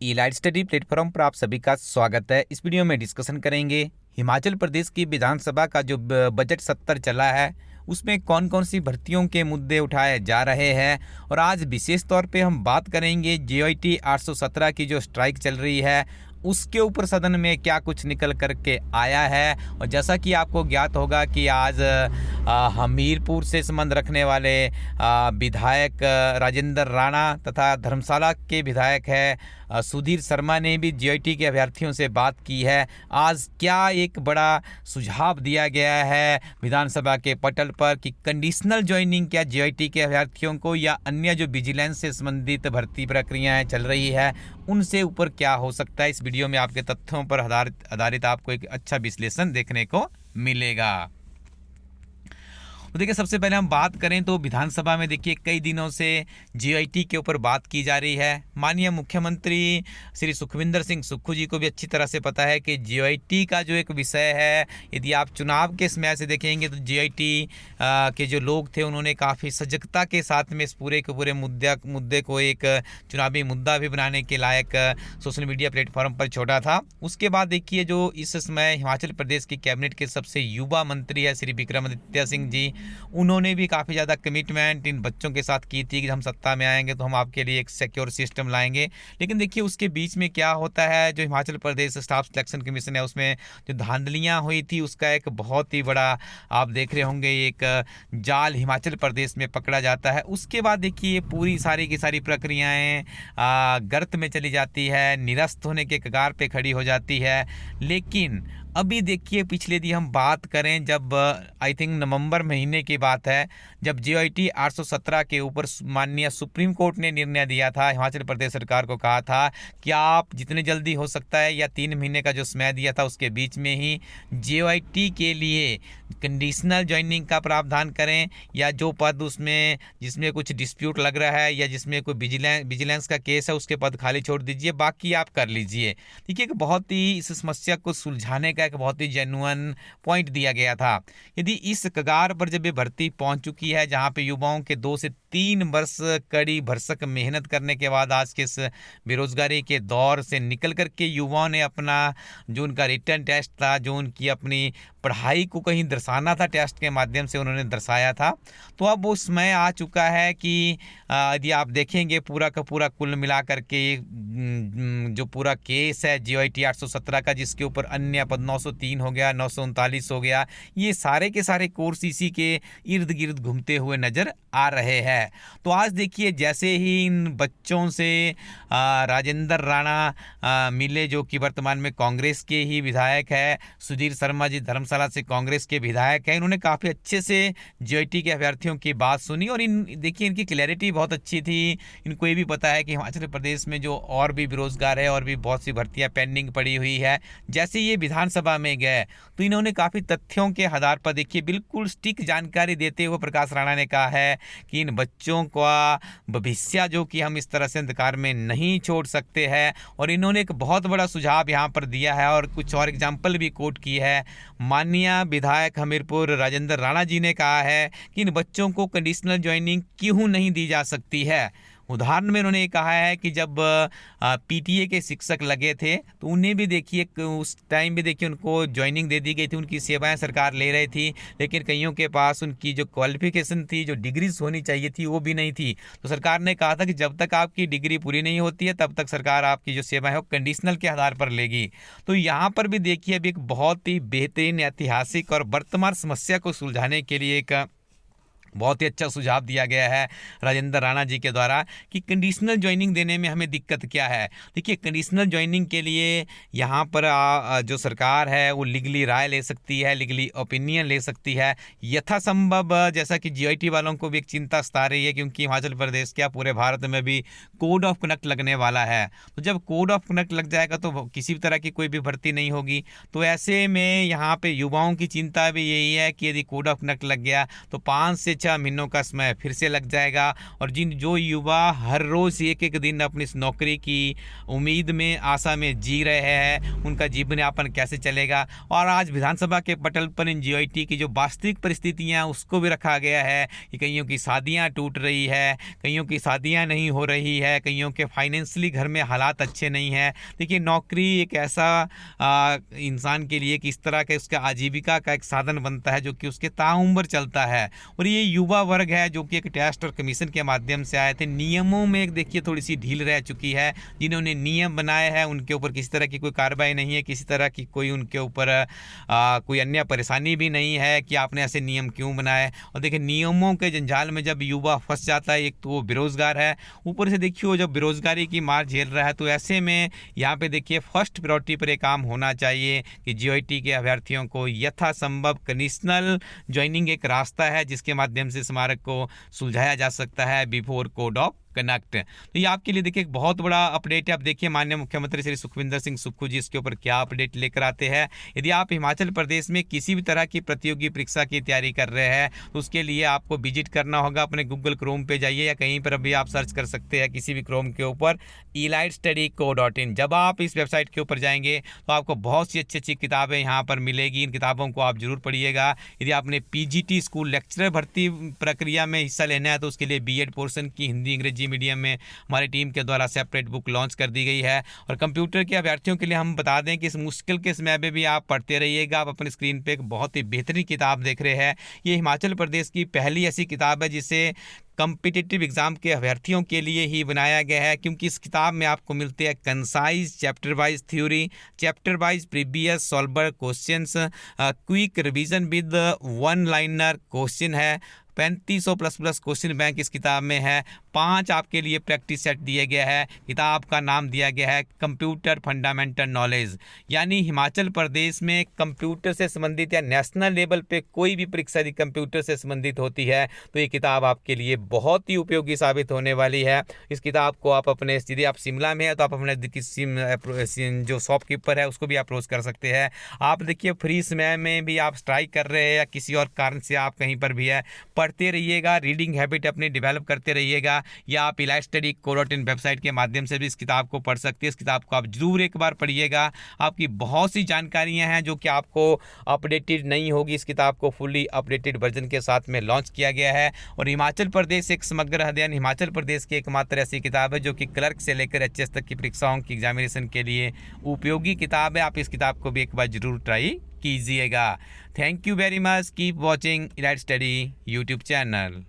Elite study platform पर आप सभी का स्वागत है। इस वीडियो में डिस्कशन करेंगे हिमाचल प्रदेश की विधानसभा का जो बजट सत्र चला है उसमें कौन कौन सी भर्तियों के मुद्दे उठाए जा रहे हैं। और आज विशेष तौर पे हम बात करेंगे JYT 817 की जो स्ट्राइक चल रही है उसके ऊपर सदन में क्या कुछ निकल करके आया है। और जैसा कि आपको ज्ञात होगा कि आज हमीरपुर से संबंध रखने वाले विधायक राजेंद्र राणा तथा धर्मशाला के विधायक है सुधीर शर्मा ने भी JYT के अभ्यर्थियों से बात की है। आज क्या एक बड़ा सुझाव दिया गया है विधानसभा के पटल पर कि कंडीशनल ज्वाइनिंग क्या JYT के अभ्यर्थियों को या अन्य जो विजिलेंस से संबंधित भर्ती प्रक्रियाएं चल रही है उनसे ऊपर क्या हो सकता है। इस वीडियो में आपके तथ्यों पर आधारित आपको एक अच्छा विश्लेषण देखने को मिलेगा। तो देखिए, सबसे पहले हम बात करें तो विधानसभा में देखिए कई दिनों से JYT के ऊपर बात की जा रही है। माननीय मुख्यमंत्री श्री सुखविंदर सिंह सुक्खू जी को भी अच्छी तरह से पता है कि JYT का जो एक विषय है, यदि आप चुनाव के समय से देखेंगे तो JYT के जो लोग थे उन्होंने काफ़ी सजगता के साथ में इस पूरे के पूरे मुद्दे को एक चुनावी मुद्दा भी बनाने के लायक सोशल मीडिया प्लेटफॉर्म पर छोड़ा था। उसके बाद देखिए जो इस समय हिमाचल प्रदेश की कैबिनेट के सबसे युवा मंत्री है श्री विक्रमादित्य सिंह जी, उन्होंने भी काफ़ी ज़्यादा कमिटमेंट इन बच्चों के साथ की थी कि हम सत्ता में आएंगे तो हम आपके लिए एक सिक्योर सिस्टम लाएंगे। लेकिन देखिए उसके बीच में क्या होता है, जो Himachal Pradesh staff selection commission है उसमें जो धांधलियाँ हुई थी उसका एक बहुत ही बड़ा आप देख रहे होंगे एक जाल हिमाचल प्रदेश में पकड़ा जाता है। उसके बाद देखिए पूरी सारी की सारी प्रक्रियाएँ गर्त में चली जाती है, निरस्त होने के कगार पे खड़ी हो जाती है। लेकिन अभी देखिए पिछले दिन हम बात करें जब आई थिंक नवंबर महीने की बात है, जब JYT 817 के ऊपर माननीय सुप्रीम कोर्ट ने निर्णय दिया था, हिमाचल प्रदेश सरकार को कहा था कि आप जितने जल्दी हो सकता है या 3 महीने का जो समय दिया था उसके बीच में ही JYT के लिए कंडीशनल ज्वाइनिंग का प्रावधान करें, या जो पद उसमें जिसमें कुछ डिस्प्यूट लग रहा है या जिसमें कोई विजिलेंस का केस है उसके पद खाली छोड़ दीजिए, बाकी आप कर लीजिए। देखिए कि बहुत ही इस समस्या को सुलझाने का एक बहुत ही जेन्युइन पॉइंट दिया गया था। यदि इस कगार पर जब ये भर्ती पहुंच चुकी है जहां पे युवाओं के 2 से 3 वर्ष कड़ी भरसक मेहनत करने के बाद आज के इस बेरोजगारी के दौर से निकल करके युवाओं ने अपना जो उनका रिटर्न टेस्ट था, जो उनकी अपनी पढ़ाई को कहीं दर्शाना था टेस्ट के माध्यम से उन्होंने दर्शाया था, तो अब वो समय आ चुका है कि यदि आप देखेंगे पूरा का पूरा कुल मिला करके जो पूरा केस है JYT 817 का, जिसके ऊपर अन्य पद 903 हो गया, 939 हो गया, ये सारे के सारे कोर्स इसी के इर्द गिर्द घूमते हुए नजर आ रहे हैं। तो आज देखिए जैसे ही इन बच्चों से राजेंद्र राणा मिले जो कि वर्तमान में कांग्रेस के ही विधायक है, सुधीर शर्मा जी धर्मशाला से कांग्रेस के विधायक हैं, इन्होंने काफ़ी अच्छे से JYT के अभ्यर्थियों की बात सुनी और इन देखिए इनकी क्लैरिटी बहुत अच्छी थी। इनको ये भी पता है कि हिमाचल प्रदेश में जो और भी बेरोजगार है और भी बहुत सी भर्तियां पेंडिंग पड़ी हुई है। जैसे ये विधानसभा में गए तो इन्होंने काफ़ी तथ्यों के आधार पर देखिए बिल्कुल सटीक जानकारी देते हुए प्रकाश राणा ने कहा है कि इन बच्चों का भविष्य जो कि हम इस तरह से अंधकार में नहीं छोड़ सकते हैं। और इन्होंने एक बहुत बड़ा सुझाव यहाँ पर दिया है और कुछ और एग्जाम्पल भी कोट की है। माननीय विधायक हमीरपुर राजेंद्र राणा जी ने कहा है कि इन बच्चों को कंडीशनल ज्वाइनिंग क्यों नहीं दी जा सकती है। उदाहरण में उन्होंने कहा है कि जब PTA के शिक्षक लगे थे तो उन्हें भी देखिए उस टाइम भी देखिए उनको ज्वाइनिंग दे दी गई थी, उनकी सेवाएं सरकार ले रही थी, लेकिन कईयों के पास उनकी जो क्वालिफिकेशन थी, जो डिग्रीज होनी चाहिए थी वो भी नहीं थी। तो सरकार ने कहा था कि जब तक आपकी डिग्री पूरी नहीं होती है तब तक सरकार आपकी जो सेवा है वो कंडीशनल के आधार पर लेगी। तो यहाँ पर भी देखिए अभी एक बहुत ही बेहतरीन ऐतिहासिक और वर्तमान समस्या को सुलझाने के लिए एक बहुत ही अच्छा सुझाव दिया गया है राजेंद्र राणा जी के द्वारा कि कंडीशनल ज्वाइनिंग देने में हमें दिक्कत क्या है। देखिए कंडीशनल ज्वाइनिंग के लिए यहाँ पर जो सरकार है वो लीगली राय ले सकती है, लीगली ओपिनियन ले सकती है यथासंभव। जैसा कि JYT वालों को भी एक चिंता सता रही है क्योंकि हिमाचल प्रदेश क्या पूरे भारत में भी कोड ऑफ कंडक्ट लगने वाला है। तो जब कोड ऑफ कंडक्ट लग जाएगा तो किसी भी तरह की कोई भी भर्ती नहीं होगी। तो ऐसे में यहाँ पे युवाओं की चिंता भी यही है कि यदि कोड ऑफ कंडक्ट लग गया तो 5 से 6 महीनों का समय फिर से लग जाएगा। और जो युवा हर रोज़ एक एक दिन अपनी इस नौकरी की उम्मीद में, आशा में जी रहे हैं, उनका जीवन यापन कैसे चलेगा। और आज विधानसभा के पटल पर इन जीओआईटी की जो वास्तविक परिस्थितियाँ उसको भी रखा गया है कि कईयों की शादियाँ टूट रही है, कईयों की शादियाँ नहीं हो रही है, कईयों के फाइनेंशियली घर में हालात अच्छे नहीं हैं। देखिए, नौकरी एक ऐसा इंसान के लिए कि इस तरह का उसका आजीविका का एक साधन बनता है जो कि उसके ताउम्र चलता है। और ये युवा वर्ग है जो कि एक टेस्ट और कमीशन के माध्यम से आए थे। नियमों में एक देखिए थोड़ी सी ढील रह चुकी है। जिन्होंने नियम बनाए हैं उनके ऊपर किसी तरह की कोई कार्रवाई नहीं है, किसी तरह की कोई उनके ऊपर कोई अन्य परेशानी भी नहीं है कि आपने ऐसे नियम क्यों बनाए। और देखिए, नियमों के जंजाल में जब युवा फंस जाता है, एक तो वो बेरोजगार है, ऊपर से देखिए वो जब बेरोजगारी की मार झेल रहा है, तो ऐसे में यहाँ पे देखिए फर्स्ट प्रायोरिटी पर एक काम होना चाहिए कि जीओआईटी के अभ्यर्थियों को यथासंभव कंडीशनल ज्वाइनिंग एक रास्ता है जिसके माध्यम से स्मारक को सुलझाया जा सकता है बिफोर कोड ऑफ कनेक्ट। तो ये आपके लिए देखिए एक बहुत बड़ा अपडेट है। आप देखिए माननीय मुख्यमंत्री श्री सुखविंदर सिंह सुक्खू जी इसके ऊपर क्या अपडेट लेकर आते हैं। यदि आप हिमाचल प्रदेश में किसी भी तरह की प्रतियोगी परीक्षा की तैयारी कर रहे हैं तो उसके लिए आपको विजिट करना होगा। अपने गूगल क्रोम पे जाइए या कहीं पर भी आप सर्च कर सकते हैं किसी भी क्रोम के ऊपर elitestudyco.in। जब आप इस वेबसाइट के ऊपर जाएंगे तो आपको बहुत सी अच्छी अच्छी किताबें यहाँ पर मिलेगी। इन किताबों को आप जरूर पढ़िएगा। यदि आपने पीजीटी स्कूल लेक्चरर भर्ती प्रक्रिया में हिस्सा लेना है तो उसके लिए बीएड पोर्शन की हिंदी अंग्रेजी मीडियम में हमारी टीम के द्वारा सेपरेट बुक लॉन्च कर दी गई है। और कंप्यूटर के अभ्यर्थियों के लिए हम बता दें कि इस मुश्किल के समय में भी आप पढ़ते रहिएगा। आप अपनी स्क्रीन पे एक बहुत ही बेहतरीन किताब देख रहे हैं। ये हिमाचल प्रदेश की पहली ऐसी किताब है जिसे कम्पिटिटिव एग्जाम के अभ्यर्थियों के लिए ही बनाया गया है, क्योंकि इस किताब में आपको मिलते हैं concise chapter wise theory, chapter wise previous solver questions, quick revision with one liner question है। 3500 प्लस क्वेश्चन बैंक इस किताब में है। 5 आपके लिए प्रैक्टिस सेट दिए गया है। किताब का नाम दिया गया है कंप्यूटर फंडामेंटल नॉलेज। यानी हिमाचल प्रदेश में कंप्यूटर से संबंधित या नेशनल लेवल पे कोई भी परीक्षा यदि कंप्यूटर से संबंधित होती है तो ये किताब आपके लिए बहुत ही उपयोगी साबित होने वाली है। इस किताब को आप अपने, यदि आप शिमला में है तो आप अपने किसी जो शॉपकीपर है उसको भी अप्रोच कर सकते हैं। आप देखिए फ्री समय में भी आप स्ट्राइक कर रहे हैं या किसी और कारण से आप कहीं पर भी है, पढ़ते रहिएगा, रीडिंग हैबिट अपनी डेवलप करते रहिएगा। या आप elitestudyco.in वेबसाइट के माध्यम से भी इस किताब को पढ़ सकते हैं। इस किताब को आप जरूर एक बार पढ़िएगा। आपकी बहुत सी जानकारियां हैं जो कि आपको अपडेटेड नहीं होगी। इस किताब को फुली अपडेटेड वर्जन के साथ में लॉन्च किया गया है। और हिमाचल प्रदेश एक समग्र अध्ययन हिमाचल प्रदेश की एकमात्र ऐसी किताब है जो कि क्लर्क से लेकर एचएस तक की परीक्षाओं की एग्जामिनेशन के लिए उपयोगी किताब है। आप इस किताब को भी एक बार जरूर ट्राई कीजिएगा। Thank you very much. Keep watching elite study YouTube channel.